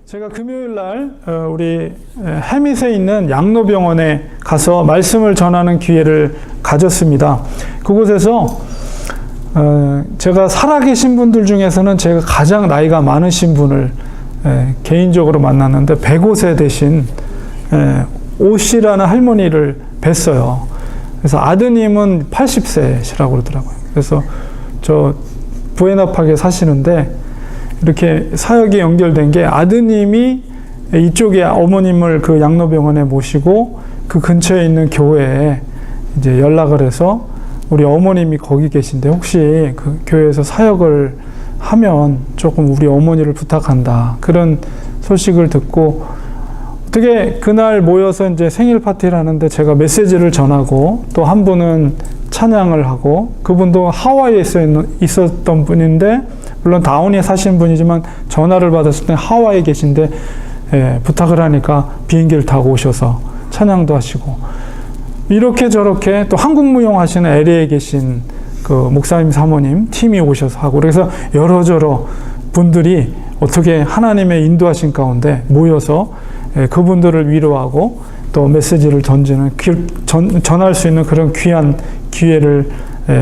제가 금요일 날 우리 해밋에 있는 양로병원에 가서 말씀을 전하는 기회를 가졌습니다. 그곳에서 제가 살아계신 분들 중에서는 제가 가장 나이가 많으신 분을 개인적으로 만났는데 105세 되신 오 씨라는 할머니를 뵀어요. 그래서 아드님은 80세시라고 그러더라고요. 그래서 저 부에나팍에 사시는데 이렇게 사역이 연결된 게 아드님이 이쪽에 어머님을 그 양로병원에 모시고 그 근처에 있는 교회에 이제 연락을 해서 우리 어머님이 거기 계신데 혹시 그 교회에서 사역을 하면 조금 우리 어머니를 부탁한다. 그런 소식을 듣고 어떻게 그날 모여서 이제 생일 파티를 하는데 제가 메시지를 전하고 또 한 분은 찬양을 하고 그분도 하와이에 있었던 분인데 물론 다운에 사시는 분이지만 전화를 받았을 때 하와이에 계신데 부탁을 하니까 비행기를 타고 오셔서 찬양도 하시고 이렇게 저렇게 또 한국무용 하시는 LA에 계신 그 목사님 사모님 팀이 오셔서 하고 그래서 여러저러 분들이 어떻게 하나님의 인도하신 가운데 모여서 그분들을 위로하고 또 메시지를 던지는 전할 수 있는 그런 귀한 기회를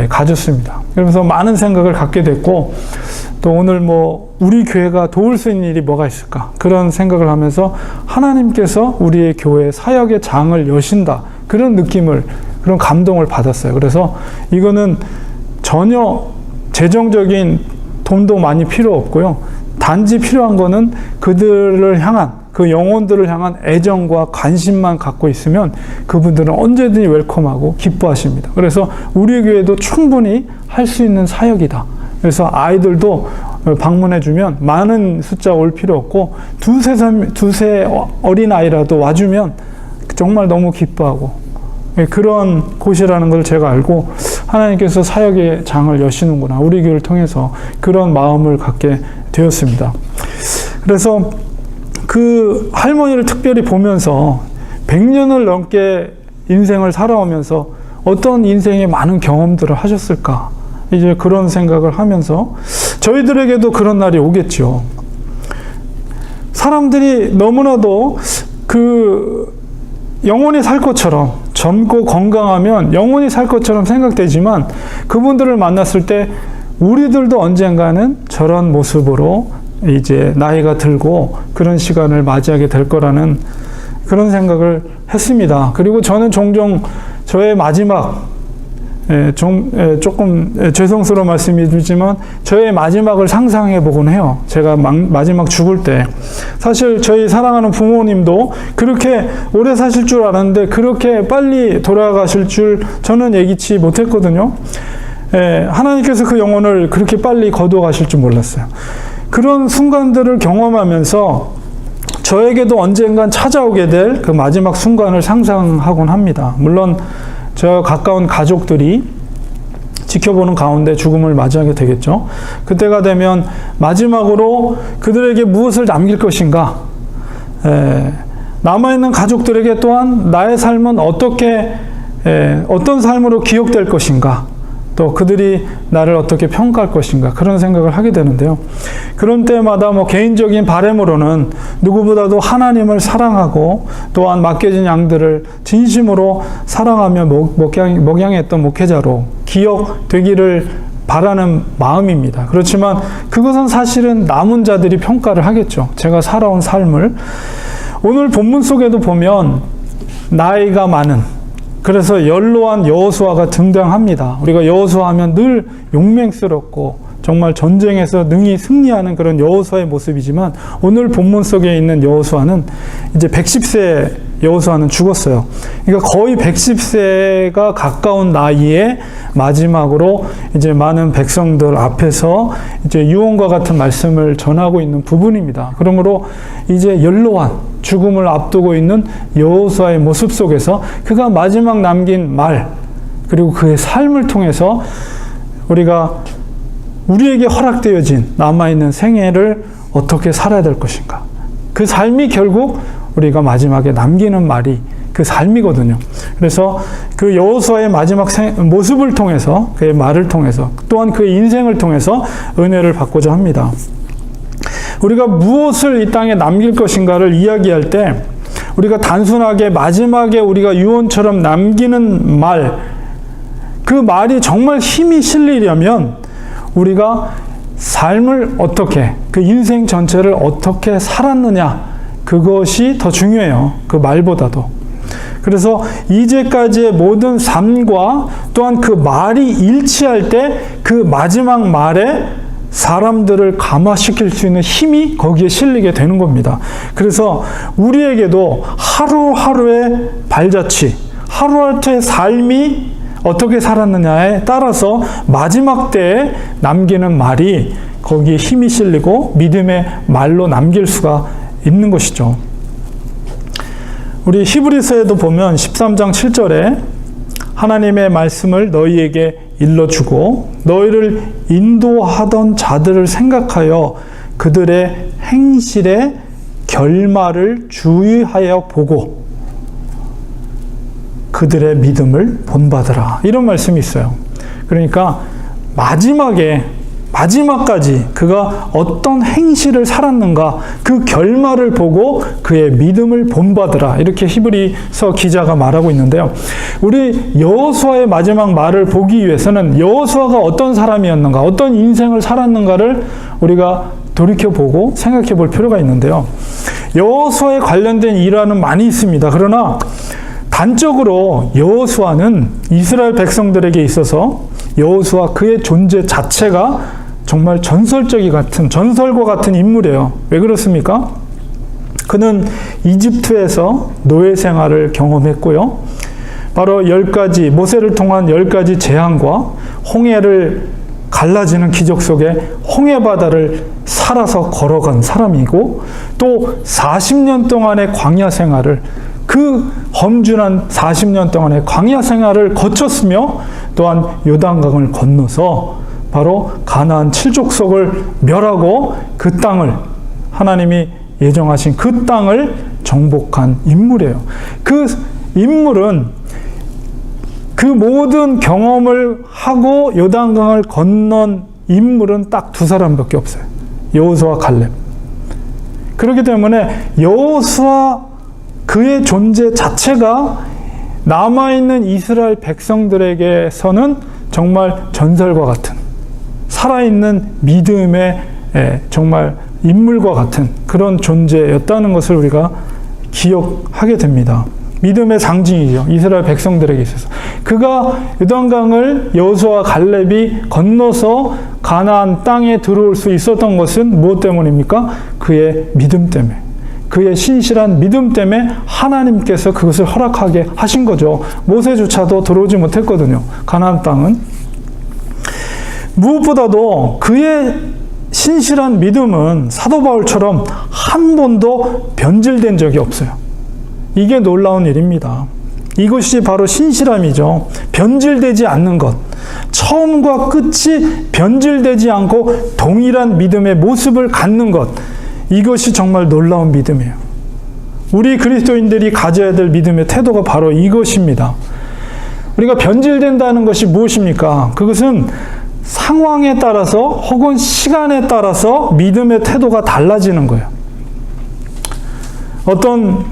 가졌습니다. 그러면서 많은 생각을 갖게 됐고 또 오늘 뭐 우리 교회가 도울 수 있는 일이 뭐가 있을까 그런 생각을 하면서 하나님께서 우리의 교회 사역의 장을 여신다 그런 느낌을 그런 감동을 받았어요. 그래서 이거는 전혀 재정적인 돈도 많이 필요 없고요. 단지 필요한 거는 그들을 향한 그 영혼들을 향한 애정과 관심만 갖고 있으면 그분들은 언제든지 웰컴하고 기뻐하십니다. 그래서 우리 교회도 충분히 할 수 있는 사역이다. 그래서 아이들도 방문해주면 많은 숫자 올 필요 없고 두세 어린 아이라도 와주면 정말 너무 기뻐하고 그런 곳이라는 걸 제가 알고 하나님께서 사역의 장을 여시는구나. 우리 교회를 통해서 그런 마음을 갖게 되었습니다. 그래서 그 할머니를 특별히 보면서 100년을 넘게 인생을 살아오면서 어떤 인생의 많은 경험들을 하셨을까? 이제 그런 생각을 하면서 저희들에게도 그런 날이 오겠죠. 사람들이 너무나도 그 영원히 살 것처럼 젊고 건강하면 영원히 살 것처럼 생각되지만 그분들을 만났을 때 우리들도 언젠가는 저런 모습으로 이제 나이가 들고 그런 시간을 맞이하게 될 거라는 그런 생각을 했습니다. 그리고 저는 종종 저의 마지막 조금 죄송스러운 말씀이지만 저의 마지막을 상상해 보곤 해요. 제가 마지막 죽을 때 사실 저희 사랑하는 부모님도 그렇게 오래 사실 줄 알았는데 그렇게 빨리 돌아가실 줄 저는 예기치 못했거든요. 하나님께서 그 영혼을 그렇게 빨리 거두어 가실 줄 몰랐어요. 그런 순간들을 경험하면서 저에게도 언젠간 찾아오게 될 그 마지막 순간을 상상하곤 합니다. 물론 저 가까운 가족들이 지켜보는 가운데 죽음을 맞이하게 되겠죠. 그때가 되면 마지막으로 그들에게 무엇을 남길 것인가? 남아있는 가족들에게 또한 나의 삶은 어떤 삶으로 기억될 것인가? 또 그들이 나를 어떻게 평가할 것인가 그런 생각을 하게 되는데요. 그런 때마다 뭐 개인적인 바람으로는 누구보다도 하나님을 사랑하고 또한 맡겨진 양들을 진심으로 사랑하며 목양했던 목회자로 기억되기를 바라는 마음입니다. 그렇지만 그것은 사실은 남은 자들이 평가를 하겠죠. 제가 살아온 삶을 오늘 본문 속에도 보면 나이가 많은 그래서 연로한 여호수아가 등장합니다. 우리가 여호수아 하면 늘 용맹스럽고 정말 전쟁에서 능히 승리하는 그런 여호수아의 모습이지만 오늘 본문 속에 있는 여호수아는 이제 110세 여호수아는 죽었어요. 그러니까 거의 110세가 가까운 나이에 마지막으로 이제 많은 백성들 앞에서 이제 유언과 같은 말씀을 전하고 있는 부분입니다. 그러므로 이제 연로한 죽음을 앞두고 있는 여호수아의 모습 속에서 그가 마지막 남긴 말 그리고 그의 삶을 통해서 우리에게 허락되어진 남아있는 생애를 어떻게 살아야 될 것인가. 그 삶이 결국 우리가 마지막에 남기는 말이 그 삶이거든요. 그래서 그 여호수아의 마지막 모습을 통해서 그의 말을 통해서 또한 그의 인생을 통해서 은혜를 받고자 합니다. 우리가 무엇을 이 땅에 남길 것인가를 이야기할 때 우리가 단순하게 마지막에 우리가 유언처럼 남기는 말, 그 말이 정말 힘이 실리려면 우리가 삶을 어떻게, 그 인생 전체를 어떻게 살았느냐, 그것이 더 중요해요. 그 말보다도. 그래서 이제까지의 모든 삶과 또한 그 말이 일치할 때 그 마지막 말에 사람들을 감화시킬 수 있는 힘이 거기에 실리게 되는 겁니다. 그래서 우리에게도 하루하루의 발자취, 하루하루의 삶이 어떻게 살았느냐에 따라서 마지막 때에 남기는 말이 거기에 힘이 실리고 믿음의 말로 남길 수가 있는 것이죠. 우리 히브리서에도 보면 13장 7절에 하나님의 말씀을 너희에게 일러주고 너희를 인도하던 자들을 생각하여 그들의 행실의 결말을 주의하여 보고 그들의 믿음을 본받으라. 이런 말씀이 있어요. 그러니까 마지막까지 그가 어떤 행실을 살았는가 그 결말을 보고 그의 믿음을 본받으라. 이렇게 히브리서 기자가 말하고 있는데요. 우리 여호수아의 마지막 말을 보기 위해서는 여호수아가 어떤 사람이었는가, 어떤 인생을 살았는가를 우리가 돌이켜보고 생각해 볼 필요가 있는데요. 여호수아에 관련된 일화는 많이 있습니다. 그러나 단적으로 여호수아는 이스라엘 백성들에게 있어서 여호수아 그의 존재 자체가 정말 전설과 같은 인물이에요. 왜 그렇습니까? 그는 이집트에서 노예 생활을 경험했고요. 바로 모세를 통한 10가지 재앙과 홍해를 갈라지는 기적 속에 홍해바다를 살아서 걸어간 사람이고 또 40년 동안의 광야 생활을 그 험준한 40년 동안의 광야 생활을 거쳤으며 또한 요단강을 건너서 바로 가나안 7족속을 멸하고 그 땅을 하나님이 예정하신 그 땅을 정복한 인물이에요. 그 인물은 그 모든 경험을 하고 요단강을 건넌 인물은 딱 두 사람밖에 없어요. 여호수아, 갈렙. 그렇기 때문에 여호수아 그의 존재 자체가 남아있는 이스라엘 백성들에게서는 정말 전설과 같은 살아있는 믿음의 정말 인물과 같은 그런 존재였다는 것을 우리가 기억하게 됩니다. 믿음의 상징이죠. 이스라엘 백성들에게 있어서. 그가 요단강을 여호수아 갈렙이 건너서 가나안 땅에 들어올 수 있었던 것은 무엇 때문입니까? 그의 믿음 때문에. 그의 신실한 믿음 때문에 하나님께서 그것을 허락하게 하신 거죠. 모세조차도 들어오지 못했거든요. 가나안 땅은. 무엇보다도 그의 신실한 믿음은 사도 바울처럼 한 번도 변질된 적이 없어요. 이게 놀라운 일입니다. 이것이 바로 신실함이죠. 변질되지 않는 것. 처음과 끝이 변질되지 않고 동일한 믿음의 모습을 갖는 것. 이것이 정말 놀라운 믿음이에요. 우리 그리스도인들이 가져야 될 믿음의 태도가 바로 이것입니다. 우리가 변질된다는 것이 무엇입니까? 그것은 상황에 따라서 혹은 시간에 따라서 믿음의 태도가 달라지는 거예요. 어떤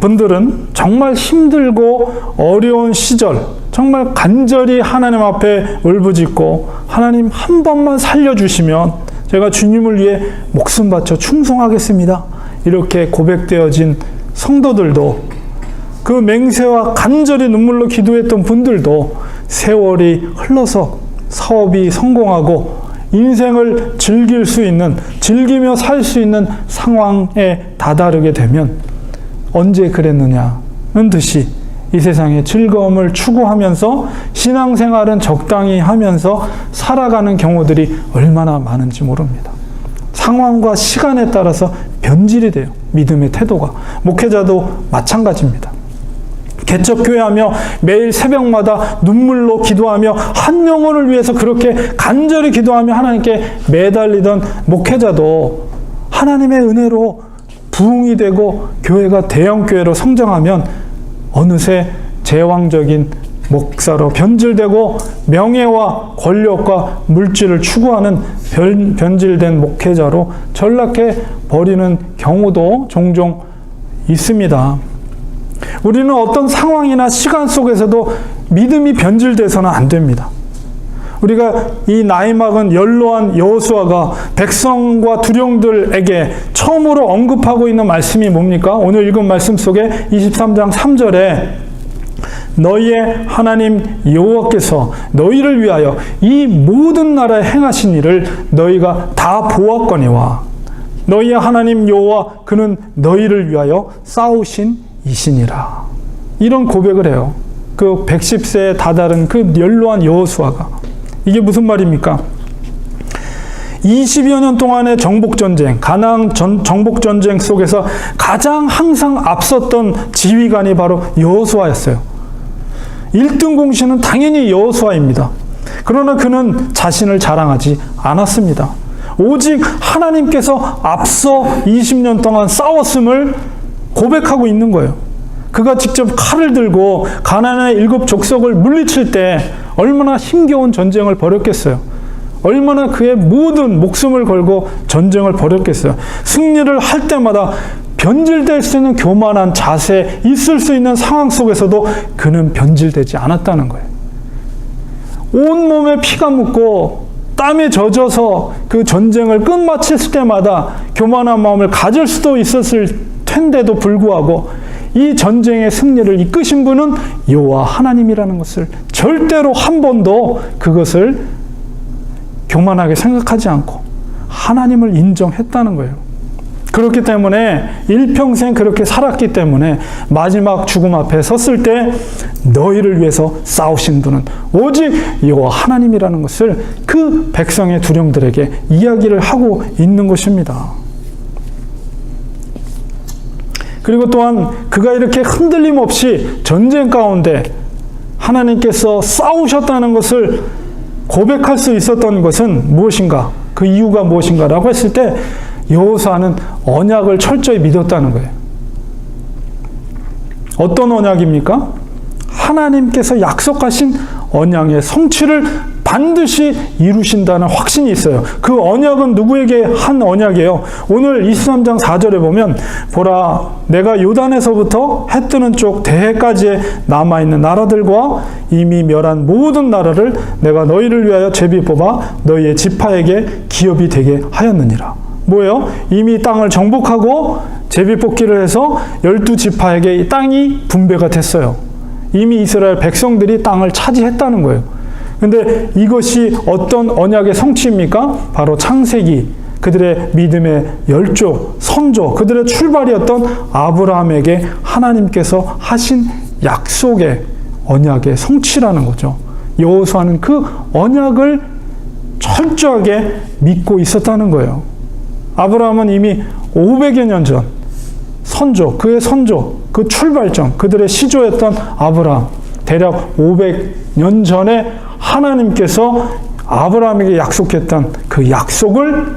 분들은 정말 힘들고 어려운 시절, 정말 간절히 하나님 앞에 울부짖고 하나님 한 번만 살려주시면 제가 주님을 위해 목숨 바쳐 충성하겠습니다. 이렇게 고백되어진 성도들도 그 맹세와 간절히 눈물로 기도했던 분들도 세월이 흘러서 사업이 성공하고 인생을 즐기며 살 수 있는 상황에 다다르게 되면 언제 그랬느냐는 듯이 이 세상의 즐거움을 추구하면서 신앙생활은 적당히 하면서 살아가는 경우들이 얼마나 많은지 모릅니다. 상황과 시간에 따라서 변질이 돼요. 믿음의 태도가. 목회자도 마찬가지입니다. 개척교회하며 매일 새벽마다 눈물로 기도하며 한 영혼을 위해서 그렇게 간절히 기도하며 하나님께 매달리던 목회자도 하나님의 은혜로 부흥이 되고 교회가 대형교회로 성장하면 어느새 제왕적인 목사로 변질되고 명예와 권력과 물질을 추구하는 변질된 목회자로 전락해 버리는 경우도 종종 있습니다. 우리는 어떤 상황이나 시간 속에서도 믿음이 변질돼서는 안 됩니다. 우리가 이 나이 먹은 연로한 여호수아가 백성과 두령들에게 처음으로 언급하고 있는 말씀이 뭡니까? 오늘 읽은 말씀 속에 23장 3절에 너희의 하나님 여호와께서 너희를 위하여 이 모든 나라에 행하신 일을 너희가 다 보았거니와 너희의 하나님 여호와 그는 너희를 위하여 싸우신 이시니라. 이런 고백을 해요. 그 110세에 다다른 그 연로한 여호수아가. 이게 무슨 말입니까? 20여 년 동안의 정복전쟁, 가나안 정복전쟁 속에서 가장 항상 앞섰던 지휘관이 바로 여호수아였어요. 1등 공신은 당연히 여호수아입니다. 그러나 그는 자신을 자랑하지 않았습니다. 오직 하나님께서 앞서 20년 동안 싸웠음을 고백하고 있는 거예요. 그가 직접 칼을 들고 가나안의 7 족속을 물리칠 때 얼마나 힘겨운 전쟁을 벌였겠어요. 얼마나 그의 모든 목숨을 걸고 전쟁을 벌였겠어요. 승리를 할 때마다 변질될 수 있는 교만한 자세에 있을 수 있는 상황 속에서도 그는 변질되지 않았다는 거예요. 온몸에 피가 묻고 땀에 젖어서 그 전쟁을 끝마쳤을 때마다 교만한 마음을 가질 수도 있었을 텐데도 불구하고 이 전쟁의 승리를 이끄신 분은 여호와 하나님이라는 것을 절대로 한 번도 그것을 교만하게 생각하지 않고 하나님을 인정했다는 거예요. 그렇기 때문에 일평생 그렇게 살았기 때문에 마지막 죽음 앞에 섰을 때 너희를 위해서 싸우신 분은 오직 여호와 하나님이라는 것을 그 백성의 두령들에게 이야기를 하고 있는 것입니다. 그리고 또한 그가 이렇게 흔들림 없이 전쟁 가운데 하나님께서 싸우셨다는 것을 고백할 수 있었던 것은 무엇인가? 그 이유가 무엇인가라고 했을 때 여호수아는 언약을 철저히 믿었다는 거예요. 어떤 언약입니까? 하나님께서 약속하신 언약의 성취를 반드시 이루신다는 확신이 있어요. 그 언약은 누구에게 한 언약이에요? 오늘 23장 4절에 보면 보라 내가 요단에서부터 해 뜨는 쪽 대해까지 남아있는 나라들과 이미 멸한 모든 나라를 내가 너희를 위하여 제비 뽑아 너희의 지파에게 기업이 되게 하였느니라. 뭐예요? 이미 땅을 정복하고 제비 뽑기를 해서 12지파에게 이 땅이 분배가 됐어요. 이미 이스라엘 백성들이 땅을 차지했다는 거예요. 근데 이것이 어떤 언약의 성취입니까? 바로 창세기, 그들의 믿음의 열조, 선조, 그들의 출발이었던 아브라함에게 하나님께서 하신 약속의 언약의 성취라는 거죠. 여호수아는 그 언약을 철저하게 믿고 있었다는 거예요. 아브라함은 이미 500여 년 전 선조, 그의 선조, 그 출발점, 그들의 시조였던 아브라함, 대략 500년 전에 하나님께서 아브라함에게 약속했던 그 약속을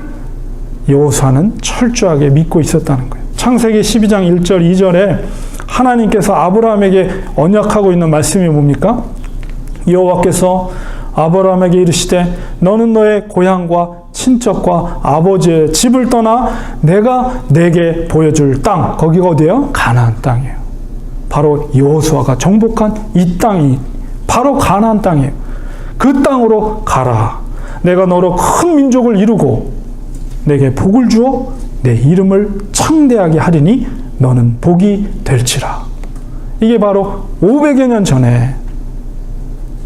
여호수아는 철저하게 믿고 있었다는 거예요. 창세기 12장 1절 2절에 하나님께서 아브라함에게 언약하고 있는 말씀이 뭡니까? 여호와께서 아브라함에게 이르시되 너는 너의 고향과 친척과 아버지의 집을 떠나 내가 내게 보여줄 땅, 거기가 어디예요? 가나안 땅이에요. 바로 여호수아가 정복한 이 땅이 바로 가나안 땅이에요. 그 땅으로 가라. 내가 너로 큰 민족을 이루고 내게 복을 주어 내 이름을 창대하게 하리니 너는 복이 될지라. 이게 바로 500여 년 전에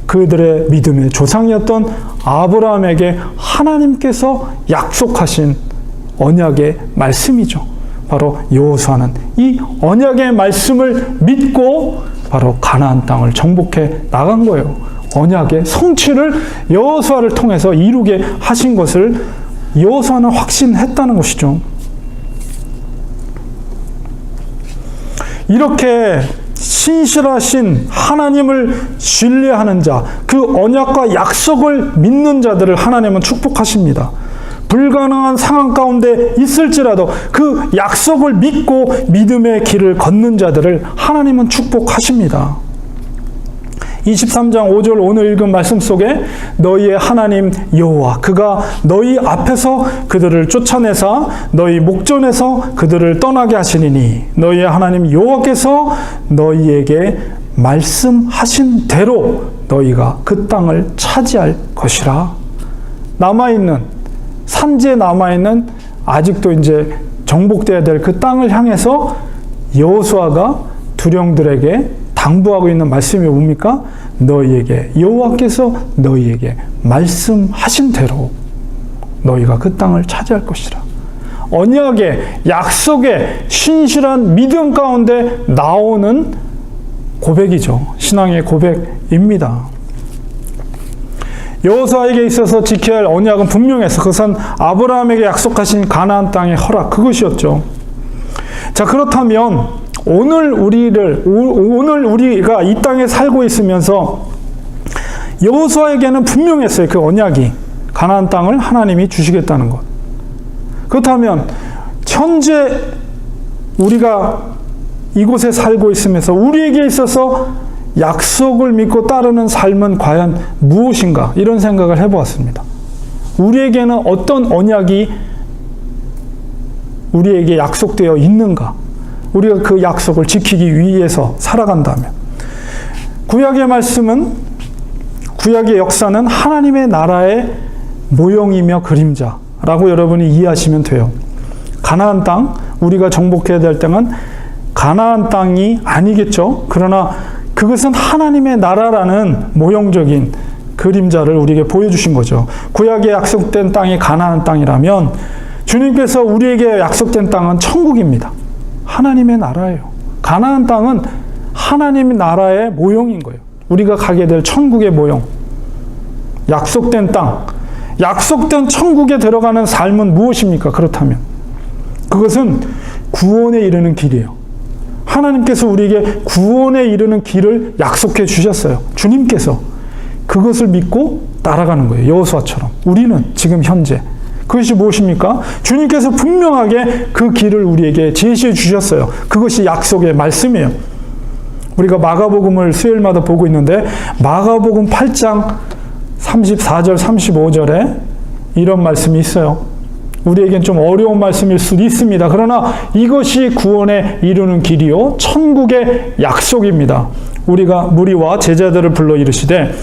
그들의 믿음의 조상이었던 아브라함에게 하나님께서 약속하신 언약의 말씀이죠. 바로 여호수아는 이 언약의 말씀을 믿고 바로 가나안 땅을 정복해 나간 거예요. 언약의 성취를 여호수아를 통해서 이루게 하신 것을 여호수아는 확신했다는 것이죠. 이렇게 신실하신 하나님을 신뢰하는 자, 그 언약과 약속을 믿는 자들을 하나님은 축복하십니다. 불가능한 상황 가운데 있을지라도 그 약속을 믿고 믿음의 길을 걷는 자들을 하나님은 축복하십니다. 23장 5절 오늘 읽은 말씀 속에 너희의 하나님 여호와 그가 너희 앞에서 그들을 쫓아내사 너희 목전에서 그들을 떠나게 하시리니 너희의 하나님 여호와께서 너희에게 말씀하신 대로 너희가 그 땅을 차지할 것이라. 남아있는 산지에 남아있는 아직도 이제 정복돼야 될 그 땅을 향해서 여호수아가 두령들에게 당부하고 있는 말씀이 뭡니까? 너희에게 여호와께서 너희에게 말씀하신 대로 너희가 그 땅을 차지할 것이라. 언약의 약속의 신실한 믿음 가운데 나오는 고백이죠. 신앙의 고백입니다. 여호수아에게 있어서 지켜야 할 언약은 분명해서 그것은 아브라함에게 약속하신 가나안 땅의 허락 그것이었죠. 자, 그렇다면 오늘 우리가 이 땅에 살고 있으면서 여호수아에게는 분명했어요. 그 언약이 가나안 땅을 하나님이 주시겠다는 것. 그렇다면 현재 우리가 이곳에 살고 있으면서 우리에게 있어서 약속을 믿고 따르는 삶은 과연 무엇인가? 이런 생각을 해보았습니다. 우리에게는 어떤 언약이 우리에게 약속되어 있는가? 우리가 그 약속을 지키기 위해서 살아간다면 구약의 말씀은 구약의 역사는 하나님의 나라의 모형이며 그림자라고 여러분이 이해하시면 돼요. 가나안 땅, 우리가 정복해야 될 땅은 가나안 땅이 아니겠죠. 그러나 그것은 하나님의 나라라는 모형적인 그림자를 우리에게 보여주신 거죠. 구약에 약속된 땅이 가나안 땅이라면 주님께서 우리에게 약속된 땅은 천국입니다. 하나님의 나라예요. 가나안 땅은 하나님의 나라의 모형인 거예요. 우리가 가게 될 천국의 모형. 약속된 땅, 약속된 천국에 들어가는 삶은 무엇입니까? 그렇다면 그것은 구원에 이르는 길이에요. 하나님께서 우리에게 구원에 이르는 길을 약속해 주셨어요. 주님께서 그것을 믿고 따라가는 거예요. 여호수아처럼 우리는 지금 현재 그것이 무엇입니까? 주님께서 분명하게 그 길을 우리에게 제시해 주셨어요. 그것이 약속의 말씀이에요. 우리가 마가복음을 수요일마다 보고 있는데 마가복음 8장 34절 35절에 이런 말씀이 있어요. 우리에겐 좀 어려운 말씀일 수도 있습니다. 그러나 이것이 구원에 이르는 길이요 천국의 약속입니다. 우리가 무리와 제자들을 불러 이르시되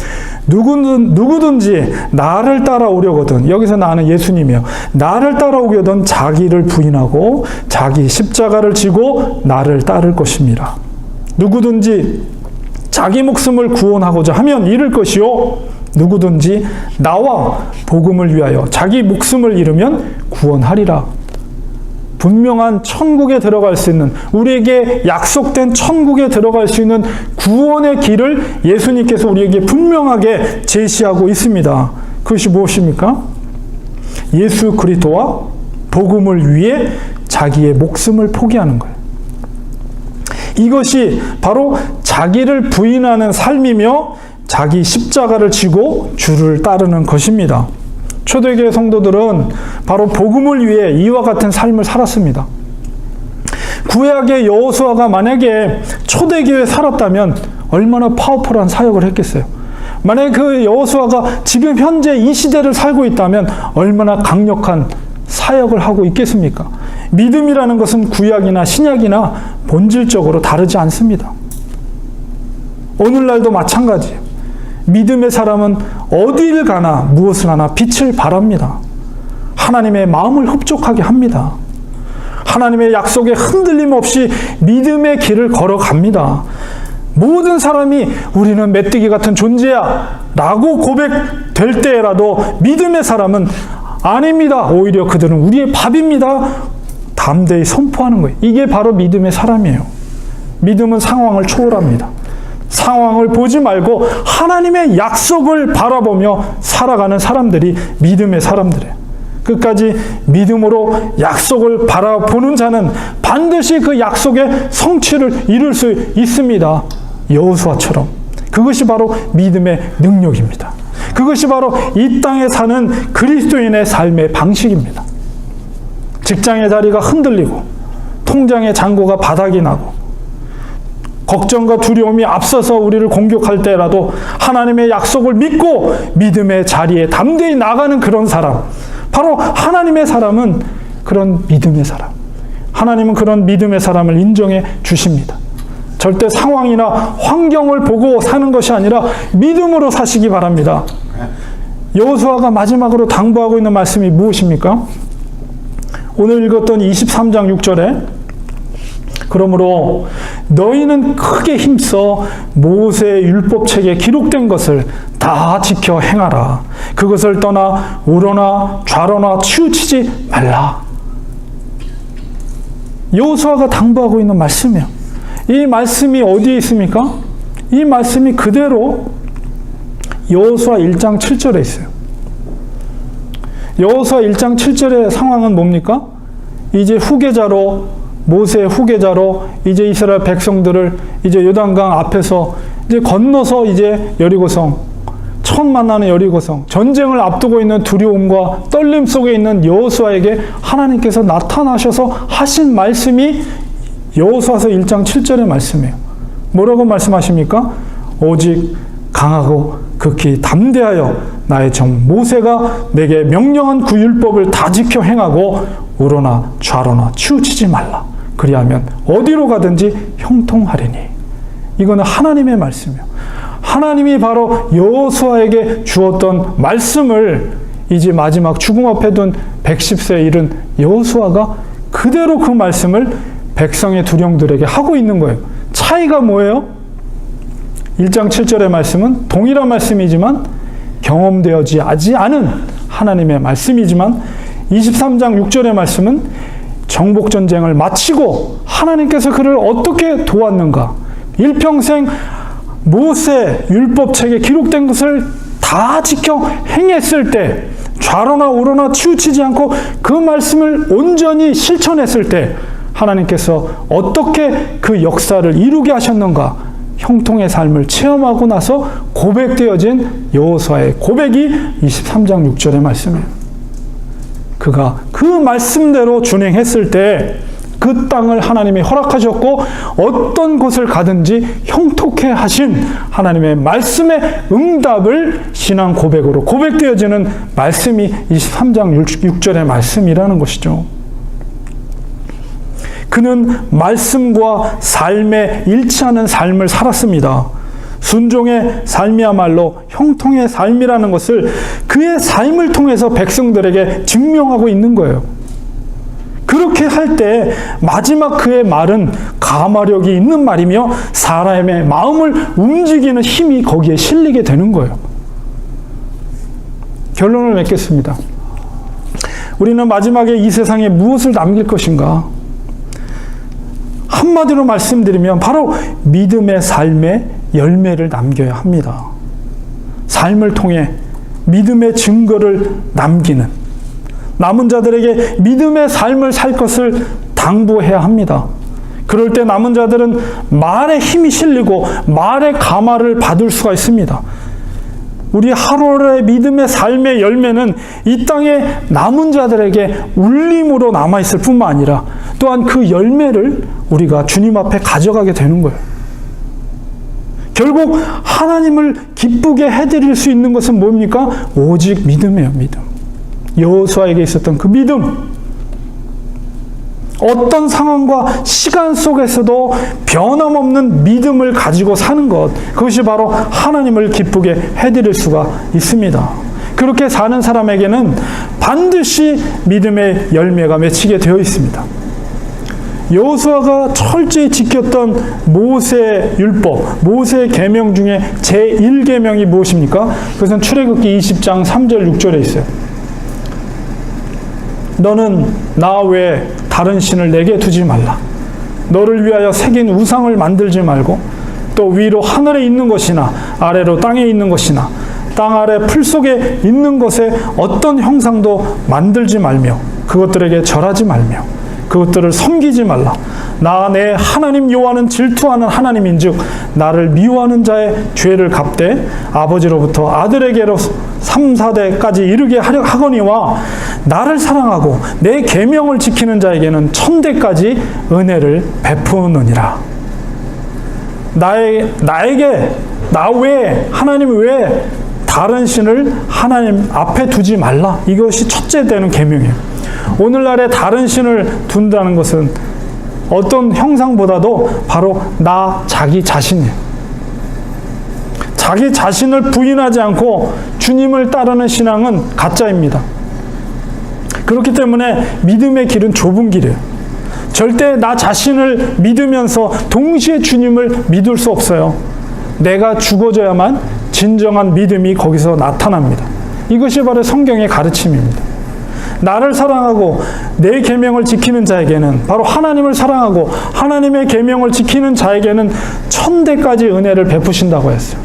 누구든지 나를 따라오려거든, 여기서 나는 예수님이요, 나를 따라오려거든 자기를 부인하고 자기 십자가를 지고 나를 따를 것입니다. 누구든지 자기 목숨을 구원하고자 하면 잃을 것이요 누구든지 나와 복음을 위하여 자기 목숨을 잃으면 구원하리라. 분명한 천국에 들어갈 수 있는, 우리에게 약속된 천국에 들어갈 수 있는 구원의 길을 예수님께서 우리에게 분명하게 제시하고 있습니다. 그것이 무엇입니까? 예수 그리스도와 복음을 위해 자기의 목숨을 포기하는 거예요. 이것이 바로 자기를 부인하는 삶이며 자기 십자가를 지고 주를 따르는 것입니다. 초대교회 성도들은 바로 복음을 위해 이와 같은 삶을 살았습니다. 구약의 여호수아가 만약에 초대교회에 살았다면 얼마나 파워풀한 사역을 했겠어요. 만약에 그 여호수아가 지금 현재 이 시대를 살고 있다면 얼마나 강력한 사역을 하고 있겠습니까? 믿음이라는 것은 구약이나 신약이나 본질적으로 다르지 않습니다. 오늘날도 마찬가지예요. 믿음의 사람은 어디를 가나 무엇을 하나 빛을 발합니다. 하나님의 마음을 흡족하게 합니다. 하나님의 약속에 흔들림 없이 믿음의 길을 걸어갑니다. 모든 사람이 우리는 메뚜기 같은 존재야 라고 고백될 때라도 믿음의 사람은 아닙니다. 오히려 그들은 우리의 밥입니다. 담대히 선포하는 거예요. 이게 바로 믿음의 사람이에요. 믿음은 상황을 초월합니다. 상황을 보지 말고 하나님의 약속을 바라보며 살아가는 사람들이 믿음의 사람들이에요. 끝까지 믿음으로 약속을 바라보는 자는 반드시 그 약속의 성취를 이룰 수 있습니다. 여호수아처럼. 그것이 바로 믿음의 능력입니다. 그것이 바로 이 땅에 사는 그리스도인의 삶의 방식입니다. 직장의 자리가 흔들리고 통장의 잔고가 바닥이 나고 걱정과 두려움이 앞서서 우리를 공격할 때라도 하나님의 약속을 믿고 믿음의 자리에 담대히 나가는 그런 사람, 바로 하나님의 사람은 그런 믿음의 사람. 하나님은 그런 믿음의 사람을 인정해 주십니다. 절대 상황이나 환경을 보고 사는 것이 아니라 믿음으로 사시기 바랍니다. 여호수아가 마지막으로 당부하고 있는 말씀이 무엇입니까? 오늘 읽었던 23장 6절에 그러므로 너희는 크게 힘써 모세의 율법책에 기록된 것을 다 지켜 행하라. 그것을 떠나 우러나 좌로나 치우치지 말라. 여호수아가 당부하고 있는 말씀이에요. 이 말씀이 어디에 있습니까? 이 말씀이 그대로 여호수아 1장 7절에 있어요. 여호수아 1장 7절의 상황은 뭡니까? 이제 후계자로 모세의 후계자로 이제 이스라엘 백성들을 이제 요단강 앞에서 이제 건너서 이제 여리고성, 처음 만나는 여리고성, 전쟁을 앞두고 있는 두려움과 떨림 속에 있는 여호수아에게 하나님께서 나타나셔서 하신 말씀이 여호수아서 1장 7절의 말씀이에요. 뭐라고 말씀하십니까? 오직 강하고 극히 담대하여 나의 종 모세가 내게 명령한 그 율법을 다 지켜 행하고 우러나 좌로나 치우치지 말라. 그리하면 어디로 가든지 형통하리니. 이거는 하나님의 말씀이에요. 하나님이 바로 여호수아에게 주었던 말씀을 이제 마지막 죽음 앞에 둔 110세에 이른 여호수아가 그대로 그 말씀을 백성의 두령들에게 하고 있는 거예요. 차이가 뭐예요? 1장 7절의 말씀은 동일한 말씀이지만 경험되어지지 않은 하나님의 말씀이지만 23장 6절의 말씀은 정복전쟁을 마치고 하나님께서 그를 어떻게 도왔는가, 일평생 모세 율법책에 기록된 것을 다 지켜 행했을 때, 좌로나 우로나 치우치지 않고 그 말씀을 온전히 실천했을 때 하나님께서 어떻게 그 역사를 이루게 하셨는가, 형통의 삶을 체험하고 나서 고백되어진 여호수아의 고백이 23장 6절의 말씀이에요. 그가 그 말씀대로 준행했을 때 그 땅을 하나님이 허락하셨고 어떤 곳을 가든지 형통케 하신 하나님의 말씀의 응답을 신앙 고백으로 고백되어지는 말씀이 23장 6절의 말씀이라는 것이죠. 그는 말씀과 삶에 일치하는 삶을 살았습니다. 순종의 삶이야말로 형통의 삶이라는 것을 그의 삶을 통해서 백성들에게 증명하고 있는 거예요. 그렇게 할 때 마지막 그의 말은 가마력이 있는 말이며 사람의 마음을 움직이는 힘이 거기에 실리게 되는 거예요. 결론을 맺겠습니다. 우리는 마지막에 이 세상에 무엇을 남길 것인가? 한마디로 말씀드리면 바로 믿음의 삶의 열매를 남겨야 합니다. 삶을 통해 믿음의 증거를 남기는, 남은 자들에게 믿음의 삶을 살 것을 당부해야 합니다. 그럴 때 남은 자들은 말에 힘이 실리고 말의 감화를 받을 수가 있습니다. 우리 하루의 믿음의 삶의 열매는 이 땅에 남은 자들에게 울림으로 남아있을 뿐만 아니라 또한 그 열매를 우리가 주님 앞에 가져가게 되는 거예요. 결국 하나님을 기쁘게 해드릴 수 있는 것은 뭡니까? 오직 믿음이에요. 믿음. 여호수아에게 있었던 그 믿음, 어떤 상황과 시간 속에서도 변함없는 믿음을 가지고 사는 것, 그것이 바로 하나님을 기쁘게 해드릴 수가 있습니다. 그렇게 사는 사람에게는 반드시 믿음의 열매가 맺히게 되어 있습니다. 여호수아가 철저히 지켰던 모세의 율법, 모세의 계명 중에 제1계명이 무엇입니까? 그것은 출애굽기 20장 3절 6절에 있어요. 너는 나 외에 다른 신을 내게 두지 말라. 너를 위하여 새긴 우상을 만들지 말고 또 위로 하늘에 있는 것이나 아래로 땅에 있는 것이나 땅 아래 풀 속에 있는 것에 어떤 형상도 만들지 말며 그것들에게 절하지 말며 그것들을 섬기지 말라. 나 내 하나님 여호와는 질투하는 하나님인즉 나를 미워하는 자의 죄를 갚되 아버지로부터 아들에게로 3, 4대까지 이르게 하거니와 나를 사랑하고 내 계명을 지키는 자에게는 1000대까지 은혜를 베푸느니라. 나에게 나 외에 하나님 외에 다른 신을 하나님 앞에 두지 말라. 이것이 첫째 되는 계명이에요. 오늘날에 다른 신을 둔다는 것은 어떤 형상보다도 바로 자기 자신이에요. 자기 자신을 부인하지 않고 주님을 따르는 신앙은 가짜입니다. 그렇기 때문에 믿음의 길은 좁은 길이에요. 절대 나 자신을 믿으면서 동시에 주님을 믿을 수 없어요. 내가 죽어져야만 진정한 믿음이 거기서 나타납니다. 이것이 바로 성경의 가르침입니다. 나를 사랑하고 내 계명을 지키는 자에게는, 바로 하나님을 사랑하고 하나님의 계명을 지키는 자에게는 1000대까지 은혜를 베푸신다고 했어요.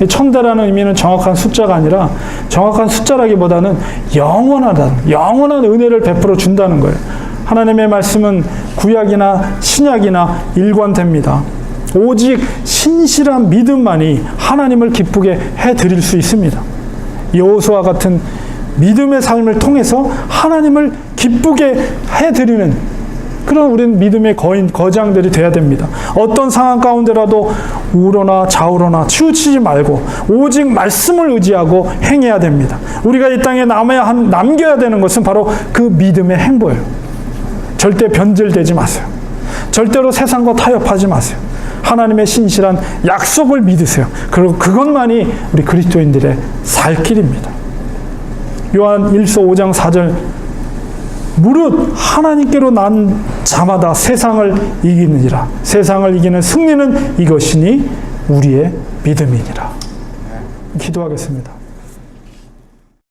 이 1000대라는 의미는 정확한 숫자가 아니라, 정확한 숫자라기보다는 영원한 은혜를 베풀어 준다는 거예요. 하나님의 말씀은 구약이나 신약이나 일관됩니다. 오직 신실한 믿음만이 하나님을 기쁘게 해드릴 수 있습니다. 여호수아 같은 믿음의 삶을 통해서 하나님을 기쁘게 해드리는 그런 우리는 믿음의 거장들이 돼야 됩니다. 어떤 상황 가운데라도 우러나 좌우러나 치우치지 말고 오직 말씀을 의지하고 행해야 됩니다. 우리가 이 땅에 남겨야 되는 것은 바로 그 믿음의 행보예요. 절대 변질되지 마세요. 절대로 세상과 타협하지 마세요. 하나님의 신실한 약속을 믿으세요. 그리고 그것만이 우리 그리스도인들의 살 길입니다. 요한 1서 5장 4절, 무릇 하나님께로 난 자마다 세상을 이기느니라. 세상을 이기는 승리는 이것이니 우리의 믿음이니라. 기도하겠습니다.